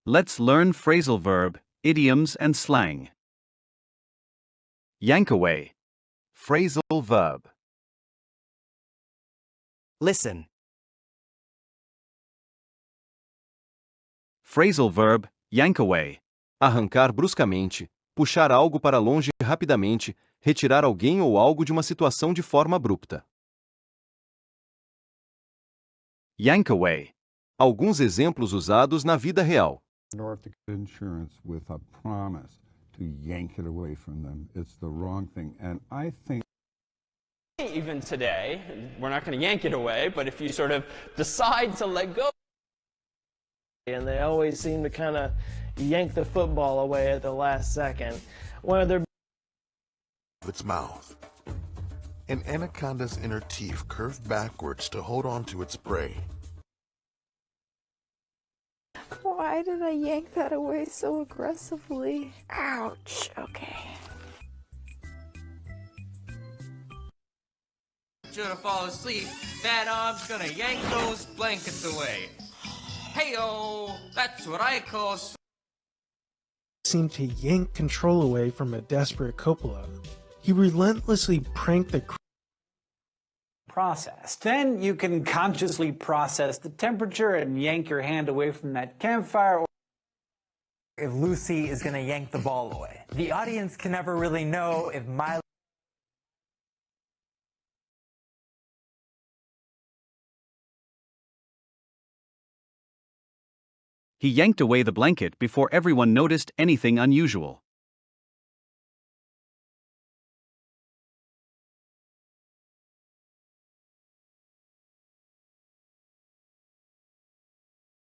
Let's learn phrasal verb, idioms and slang. Yank away. Phrasal verb. Listen. Phrasal verb, yank away. Arrancar bruscamente, puxar algo para longe rapidamente, retirar alguém ou algo de uma situação de forma abrupta. Yank away. Alguns exemplos usados na vida real. North insurance with a promise to yank it away from them. It's the wrong thing. And I think even today, we're not going to yank it away, but if you sort of decide to let go. And they always seem to kind of yank the football away at the last second. One of their its mouth. An anaconda's inner teeth curve backwards to hold on to its prey. Why did I yank that away so aggressively? Ouch, okay. Should have fallen asleep, that arm's gonna yank those blankets away. Hey-oh, that's what I call... Seemed to yank control away from a desperate Coppola. He relentlessly pranked the process. Then you can consciously process the temperature and yank your hand away from that campfire. If Lucy is going to yank the ball away. The audience can never really know if my... He yanked away the blanket before everyone noticed anything unusual.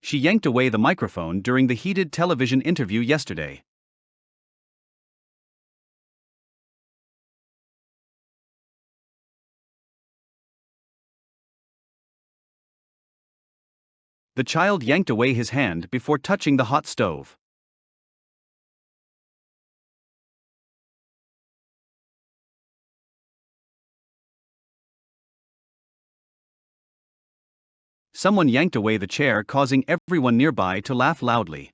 She yanked away the microphone during the heated television interview yesterday. The child yanked away his hand before touching the hot stove. Someone yanked away the chair, causing everyone nearby to laugh loudly.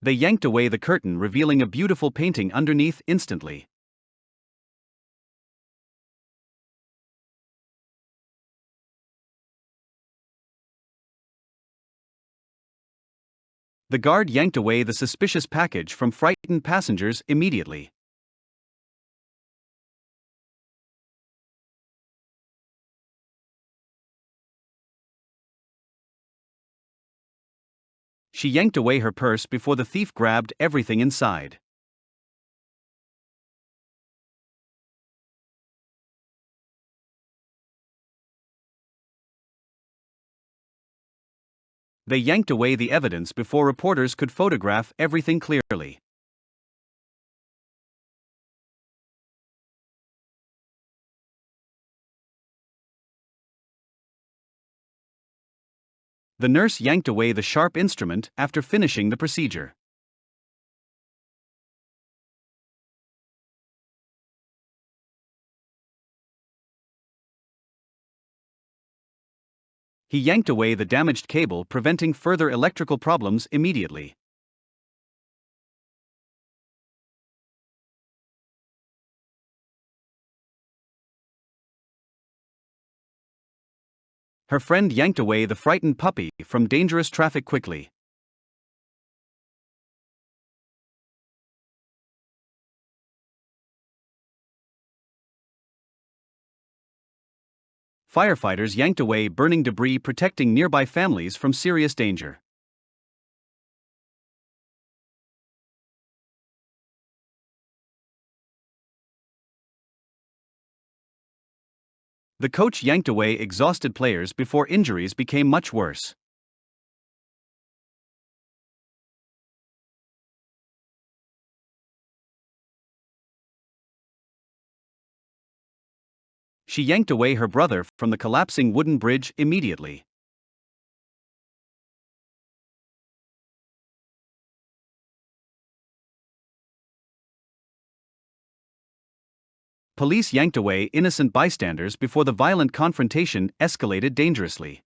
They yanked away the curtain, revealing a beautiful painting underneath instantly. The guard yanked away the suspicious package from frightened passengers immediately. She yanked away her purse before the thief grabbed everything inside. They yanked away the evidence before reporters could photograph everything clearly. The nurse yanked away the sharp instrument after finishing the procedure. He yanked away the damaged cable, preventing further electrical problems immediately. Her friend yanked away the frightened puppy from dangerous traffic quickly. Firefighters yanked away burning debris, protecting nearby families from serious danger. The coach yanked away exhausted players before injuries became much worse. She yanked away her brother from the collapsing wooden bridge immediately. Police yanked away innocent bystanders before the violent confrontation escalated dangerously.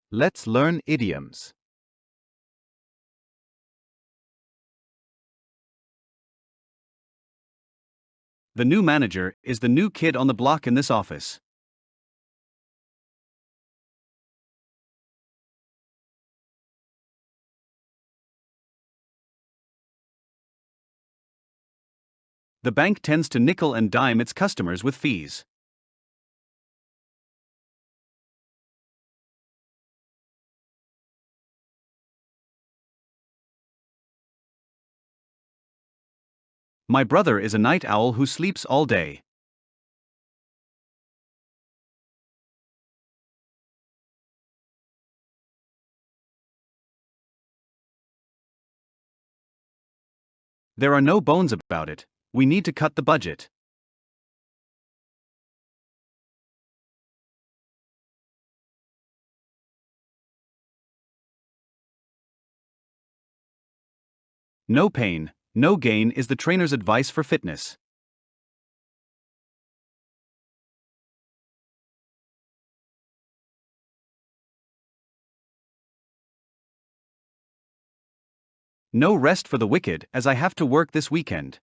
Let's learn idioms. The new manager is the new kid on the block in this office. The bank tends to nickel and dime its customers with fees. My brother is a night owl who sleeps all day. There are no bones about it. We need to cut the budget. No pain, no gain is the trainer's advice for fitness. No rest for the wicked, as I have to work this weekend.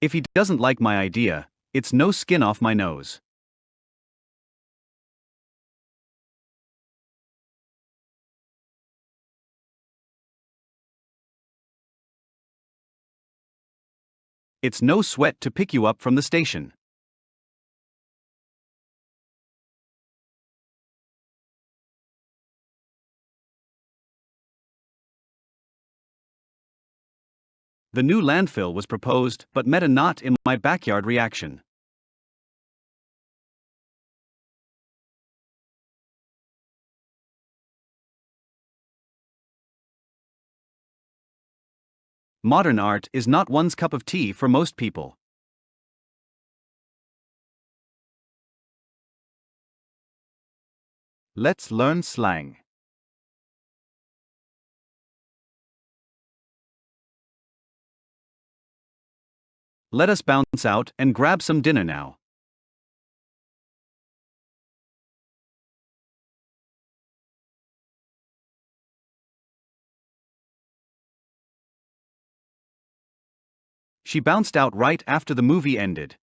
If he doesn't like my idea, it's no skin off my nose. It's no sweat to pick you up from the station. The new landfill was proposed but met a not in my backyard reaction. Modern art is not one's cup of tea for most people. Let's learn slang. Let us bounce out and grab some dinner now. She bounced out right after the movie ended.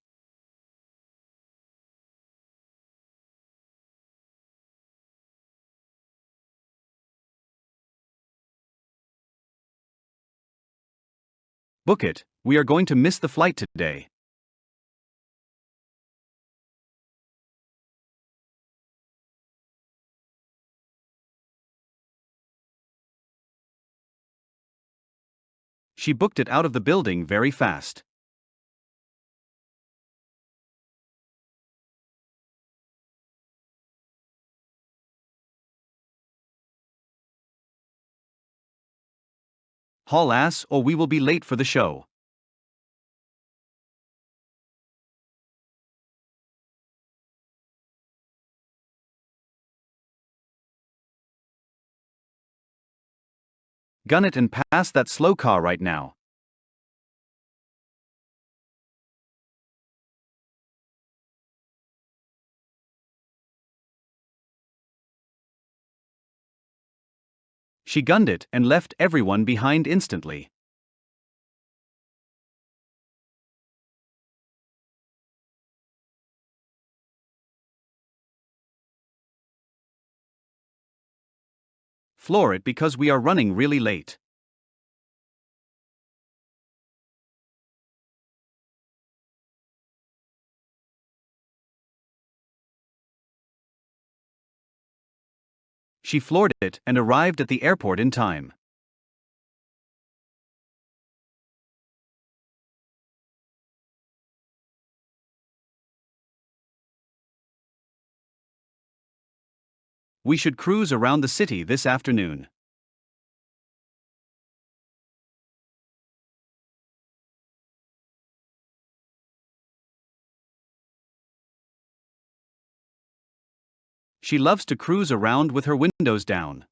Book it, we are going to miss the flight today. She booked it out of the building very fast. Haul ass or we will be late for the show. Gun it and pass that slow car right now. She gunned it and left everyone behind instantly. Floor it because we are running really late. She floored it and arrived at the airport in time. We should cruise around the city this afternoon. She loves to cruise around with her windows down.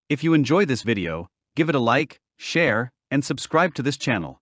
If you enjoy this video, give it a like, share, and subscribe to this channel.